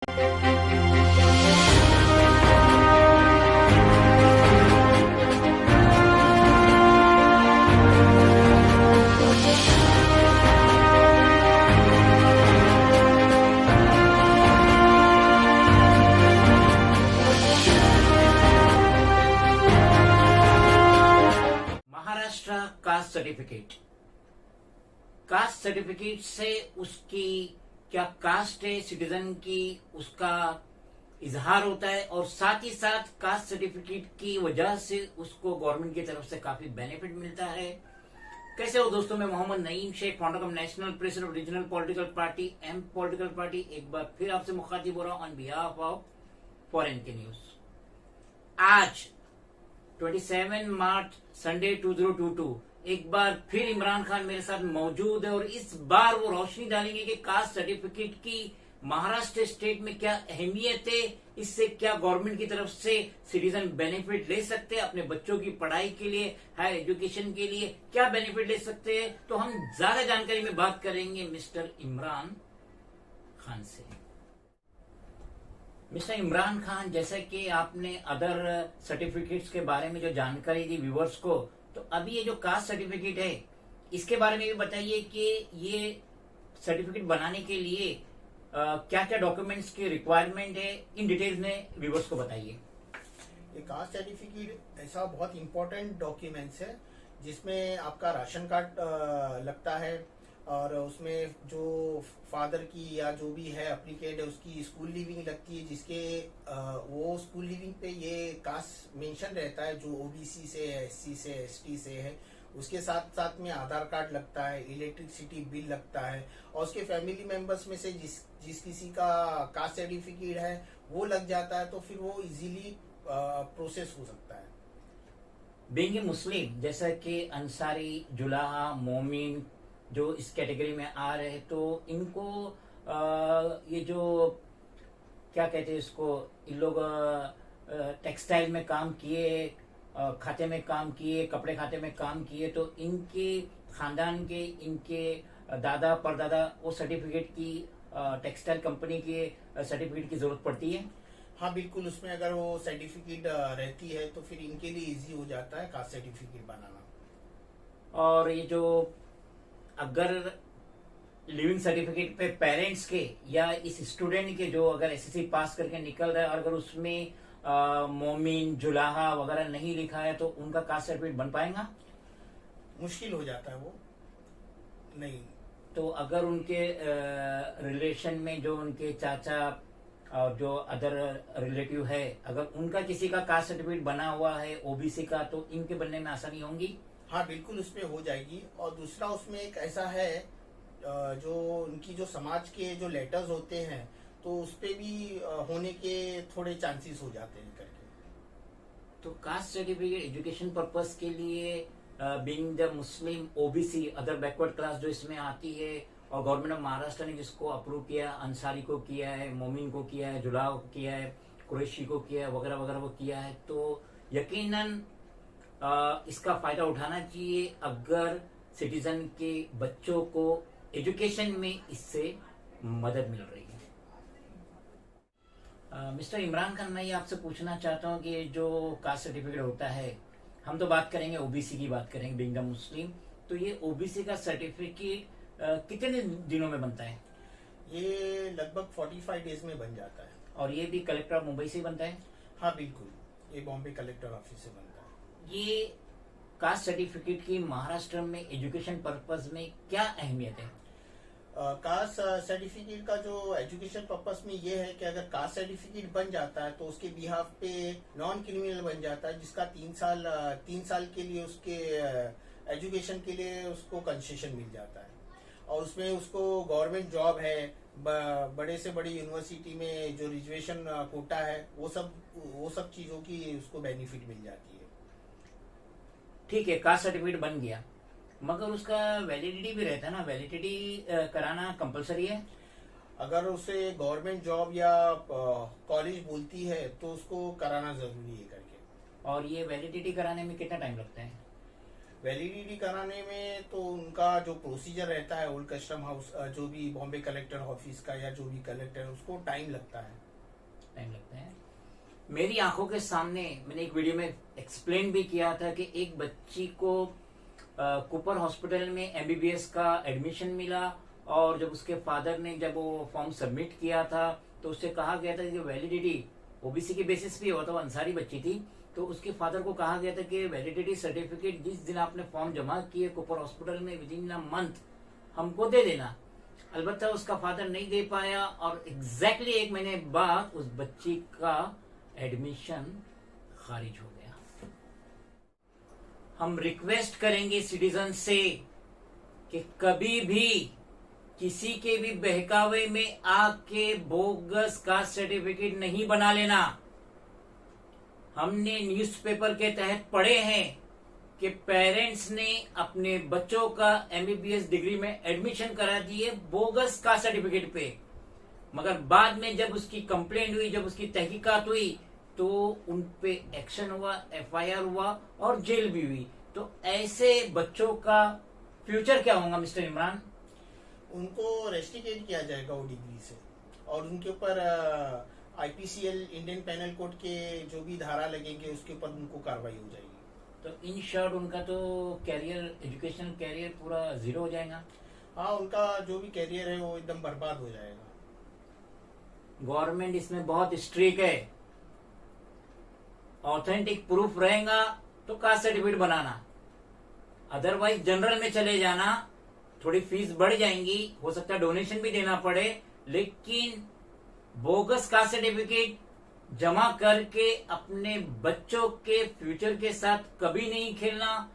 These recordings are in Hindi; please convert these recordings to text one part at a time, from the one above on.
Maharashtra caste certificate. Caste certificate से उसकी क्या कास्ट है सिटीजन की, उसका इजहार होता है और साथ ही साथ कास्ट सर्टिफिकेट की वजह से उसको गवर्नमेंट की तरफ से काफी बेनिफिट मिलता है। कैसे हो दोस्तों, मैं Mohammed Naeem Shaikh, founder of national president of regional political party M political party, एक बार फिर आपसे मुखातिब हो रहा हूं ऑन बिहाफ ऑफ फॉरेन के न्यूज। आज 27 मार्च संडे 2022 एक बार फिर इमरान खान मेरे साथ मौजूद है और इस बार वो रोशनी डालेंगे कि कास्ट सर्टिफिकेट की महाराष्ट्र स्टेट में क्या अहमियत है, इससे क्या गवर्नमेंट की तरफ से सिटीजन बेनिफिट ले सकते हैं, अपने बच्चों की पढ़ाई के लिए, हायर एजुकेशन के लिए क्या बेनिफिट ले सकते हैं। तो हम ज्यादा जानकारी में बात करेंगे मिस्टर इमरान खान से। मिस्टर इमरान खान, जैसा कि आपने अदर सर्टिफिकेट्स के बारे में जो जानकारी दी व्यूवर्स को, तो अभी ये जो कास्ट सर्टिफिकेट है इसके बारे में भी बताइए कि ये सर्टिफिकेट बनाने के लिए क्या क्या डॉक्यूमेंट्स की रिक्वायरमेंट है, इन डिटेल्स में व्यूवर्स को बताइए। ये कास्ट सर्टिफिकेट ऐसा बहुत इम्पोर्टेंट डॉक्यूमेंट्स है जिसमें आपका राशन कार्ड लगता है और उसमें जो फादर की या जो भी है एप्लीकेंट है उसकी स्कूल लिविंग लगती है, जिसके वो स्कूल लिविंग पे ये कास्ट मेंशन रहता है, जो ओबीसी से है, एससी से, एसटी से है। उसके साथ साथ में आधार कार्ड लगता है, इलेक्ट्रिसिटी बिल लगता है और उसके फैमिली मेंबर्स में से जिस किसी का कास्ट सर्टिफिकेट है वो लग जाता है तो फिर वो इजीली प्रोसेस हो सकता है। बीइंग ए मुस्लिम, जैसा कि अंसारी, जुलाहा, मोमिन जो इस कैटेगरी में आ रहे हैं, तो इनको ये जो क्या कहते हैं इसको, इन लोग टेक्सटाइल में काम किए, खाते में काम किए, कपड़े खाते में काम किए, तो इनके खानदान के, इनके दादा परदादा वो सर्टिफिकेट की, टेक्सटाइल कंपनी के सर्टिफिकेट की जरूरत पड़ती है। हाँ बिल्कुल, उसमें अगर वो सर्टिफिकेट रहती है तो फिर इनके लिए इजी हो जाता है कास्ट सर्टिफिकेट बनाना। और ये जो अगर लिविंग सर्टिफिकेट पे पेरेंट्स के या इस स्टूडेंट के जो अगर एसएससी पास करके निकल रहा है और अगर उसमें मोमिन, जुलाहा वगैरह नहीं लिखा है तो उनका कास्ट सर्टिफिकेट बन पाएगा? मुश्किल हो जाता है वो, नहीं। तो अगर उनके रिलेशन में जो उनके चाचा और जो अदर रिलेटिव है, अगर उनका किसी का कास्ट सर्टिफिकेट बना हुआ है ओबीसी का, तो इनके बनने में आसानी होंगी? हाँ बिल्कुल, उसमें हो जाएगी। और दूसरा उसमें एक ऐसा है जो उनकी जो समाज के जो लेटर्स होते हैं तो उस पे भी होने के थोड़े चांसेस हो जाते हैं करके। तो कास्ट सर्टिफिकेट एजुकेशन पर्पस के लिए being the Muslim, OBC, other backward class जो इसमें आती है, और गवर्नमेंट ऑफ महाराष्ट्र ने जिसको अप्रूव किया, अंसारी को किया है, मोमिन को किया है, जुलाह को किया है, कुरैशी को किया है, वगैरह वगैरह वो किया है, तो यकीनन इसका फायदा उठाना चाहिए अगर सिटीजन के बच्चों को एजुकेशन में इससे मदद मिल रही है। मिस्टर इमरान खान, मैं ये आपसे पूछना चाहता हूँ कि जो कास्ट सर्टिफिकेट होता है, हम तो बात करेंगे ओबीसी की, बात करेंगे बीइंग द मुस्लिम, तो ये ओबीसी का सर्टिफिकेट कितने दिनों में बनता है? ये लगभग 45 डेज में बन जाता है। और ये भी कलेक्टर ऑफ मुंबई से बनता है? हाँ बिल्कुल, ये बॉम्बे कलेक्टर ऑफिस से बनता है। ये कास्ट सर्टिफिकेट की महाराष्ट्र में एजुकेशन पर्पस में क्या अहमियत है? कास्ट सर्टिफिकेट का जो एजुकेशन पर्पस में ये है कि अगर कास्ट सर्टिफिकेट बन जाता है तो उसके बिहाफ पे नॉन क्रिमिनल बन जाता है, जिसका 3 साल के लिए उसके एजुकेशन के लिए उसको कंसेशन मिल जाता है और उसमें उसको गवर्नमेंट जॉब है, बड़े से बड़ी यूनिवर्सिटी में जो रिजर्वेशन कोटा है, वो सब चीजों की उसको बेनिफिट मिल जाती है। ठीक है, कास्ट सर्टिफिकेट बन गया, मगर उसका वैलिडिटी भी रहता है ना, वैलिडिटी कराना कंपलसरी है? अगर उसे गवर्नमेंट जॉब या कॉलेज बोलती है तो उसको कराना जरूरी है करके। और ये वैलिडिटी कराने में कितना टाइम लगता है? वैलिडिटी कराने में तो उनका जो प्रोसीजर रहता है ओल्ड कस्टम हाउस जो भी बॉम्बे कलेक्टर ऑफिस का या जो भी कलेक्टर है उसको टाइम लगता है। मेरी आंखों के सामने मैंने एक वीडियो में एक्सप्लेन भी किया था कि एक बच्ची को कूपर हॉस्पिटल में एमबीबीएस का एडमिशन मिला, और जब उसके फादर ने जब वो फॉर्म सबमिट किया था तो उससे कहा गया था कि वैलिडिटी ओबीसी के बेसिस पे हुआ था, वो अंसारी बच्ची थी, तो उसके फादर को कहा गया था कि वैलिडिटी सर्टिफिकेट जिस दिन आपने फॉर्म जमा किए कूपर हॉस्पिटल में विद इन अ मंथ हमको दे देना। अलबत्ता उसका फादर नहीं दे पाया, और एग्जैक्टली 1 महीने बाद उस बच्ची का एडमिशन खारिज हो गया। हम रिक्वेस्ट करेंगे सिटीजन से कि कभी भी किसी के भी बहकावे में आके बोगस कास्ट सर्टिफिकेट नहीं बना लेना। हमने न्यूज़पेपर के तहत पढ़े हैं कि पेरेंट्स ने अपने बच्चों का एमबीबीएस डिग्री में एडमिशन करा दिए बोगस कास्ट सर्टिफिकेट पे, मगर बाद में जब उसकी कंप्लेंट हुई, जब उसकी तहकीकात हुई, तो उन पे एक्शन हुआ, एफआईआर हुआ और जेल भी हुई। तो ऐसे बच्चों का फ्यूचर क्या होगा मिस्टर इमरान? उनको रेस्ट्रिकेट किया जाएगा वो डिग्री से, और उनके ऊपर आईपीसीएल इंडियन पैनल कोड के जो भी धारा लगेंगे उसके ऊपर उनको कार्रवाई हो जाएगी। तो इन शॉर्ट उनका तो कैरियर, एजुकेशनल कैरियर पूरा जीरो हो जाएगा। हाँ, उनका जो भी कैरियर है वो एकदम बर्बाद हो जाएगा। गवर्नमेंट इसमें बहुत स्ट्रिक्ट है। ऑथेंटिक प्रूफ रहेगा तो कास्ट सर्टिफिकेट बनाना, अदरवाइज जनरल में चले जाना। थोड़ी फीस बढ़ जाएंगी, हो सकता है डोनेशन भी देना पड़े, लेकिन बोगस कास्ट सर्टिफिकेट जमा करके अपने बच्चों के फ्यूचर के साथ कभी नहीं खेलना।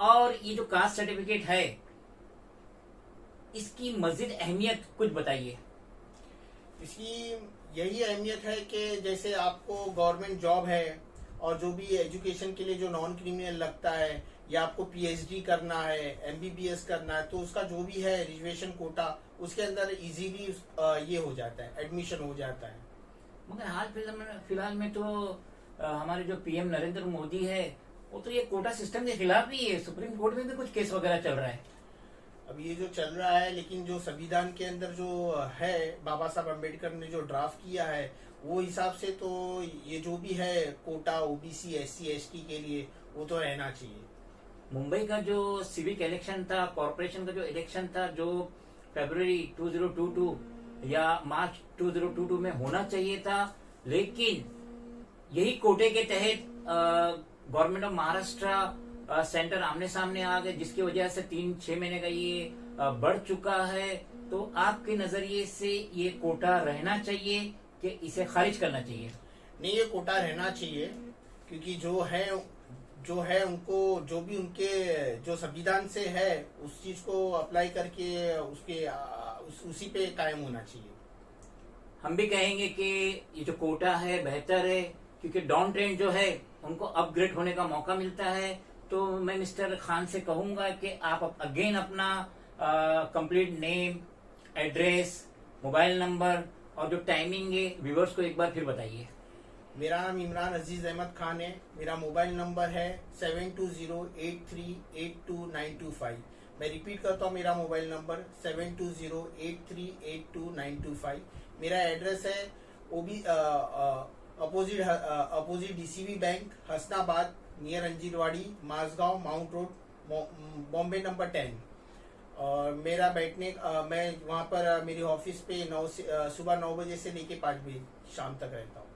और ये जो कास्ट सर्टिफिकेट है इसकी मजीद अहमियत कुछ बताइए। इसकी यही अहमियत है कि जैसे आपको गवर्नमेंट जॉब है और जो भी एजुकेशन के लिए जो नॉन क्रिमिनल लगता है, या आपको पीएचडी करना है, एमबीबीएस करना है, तो उसका जो भी है रिजर्वेशन कोटा उसके अंदर इजीली ये हो जाता है, एडमिशन हो जाता है। मगर हाल फिलहाल में तो हमारे जो पीएम नरेंद्र मोदी है वो तो ये कोटा सिस्टम के खिलाफ ही है। सुप्रीम कोर्ट में भी कुछ केस वगैरह चल रहा है। अब ये जो चल रहा है, लेकिन जो संविधान के अंदर जो है बाबा साहब अम्बेडकर ने जो ड्राफ्ट किया है वो हिसाब से तो ये जो भी है कोटा ओबीसी एससी एसटी के लिए वो तो रहना चाहिए। मुंबई का जो सिविक इलेक्शन था, कॉर्पोरेशन का जो इलेक्शन था, जो फरवरी 2022 या मार्च 2022 में होना चाहिए था, लेकिन यही कोटे के तहत गवर्नमेंट ऑफ महाराष्ट्र सेंटर आमने सामने आ गए, जिसकी वजह से 3-6 महीने का ये बढ़ चुका है। तो आपके नजरिए से ये कोटा रहना चाहिए कि इसे खारिज करना चाहिए? नहीं, ये कोटा रहना चाहिए, क्योंकि जो है उनको जो भी उनके जो संविधान से है उस चीज को अप्लाई करके उसी पे कायम होना चाहिए। हम भी कहेंगे कि ये जो कोटा है बेहतर है, क्योंकि डाउन ट्रेंड जो है उनको अपग्रेड होने का मौका मिलता है। तो मैं मिस्टर खान से कहूंगा कि आप अगेन अपना complete name, address, mobile number और जो टाइमिंग है व्यूअर्स को एक बार फिर बताइए। मेरा नाम इमरान अजीज अहमद खान है। मेरा मोबाइल नंबर है 7208382925। मैं रिपीट करता हूँ, मेरा मोबाइल नंबर 7208382925। मेरा एड्रेस है opposite DCB bank, Hasnabad, near Anjirwadi, Mazgaon, Mount Road, Bombay number 10। और मेरा मैं वहाँ पर मेरी ऑफिस पे सुबह 9 बजे से लेके 5 बजे शाम तक रहता हूँ।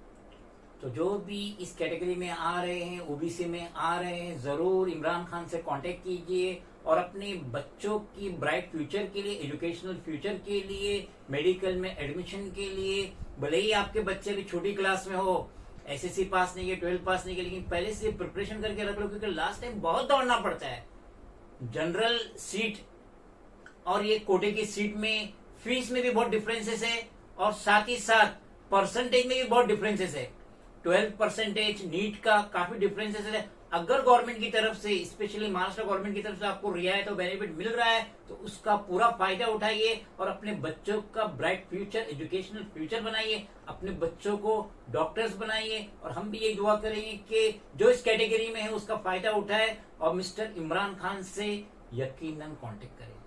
तो जो भी इस कैटेगरी में आ रहे हैं, ओबीसी में आ रहे हैं, जरूर इमरान खान से कांटेक्ट कीजिए और अपने बच्चों की ब्राइट फ्यूचर के लिए, एजुकेशनल फ्यूचर के लिए, मेडिकल में एडमिशन के लिए, भले ही आपके बच्चे भी छोटी क्लास में हो, एसएससी पास नहीं किया, 12 पास नहीं किया, लेकिन पहले से प्रिपरेशन करके रख लो, क्योंकि लास्ट टाइम बहुत दौड़ना पड़ता है। जनरल सीट और ये कोटे की सीट में फीस में भी बहुत डिफरेंसेस है, और साथ ही साथ परसेंटेज में भी बहुत डिफरेंसेस है। 12% नीट का काफी डिफरेंसेस है, अगर गवर्नमेंट की तरफ से, स्पेशली महाराष्ट्र गवर्नमेंट की तरफ से आपको रियायत और बेनिफिट मिल रहा है तो उसका पूरा फायदा उठाइए और अपने बच्चों का ब्राइट फ्यूचर, एजुकेशनल फ्यूचर बनाइए, अपने बच्चों को डॉक्टर्स बनाइए। और हम भी यही दुआ करेंगे कि जो इस कैटेगरी में है उसका फायदा उठाए और मिस्टर इमरान खान से यकीनन कांटेक्ट करें।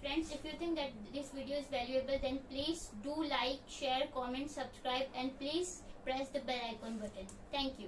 Friends, if you think that this video is valuable, then please do like, share, comment, subscribe, and please press the bell icon button. Thank you.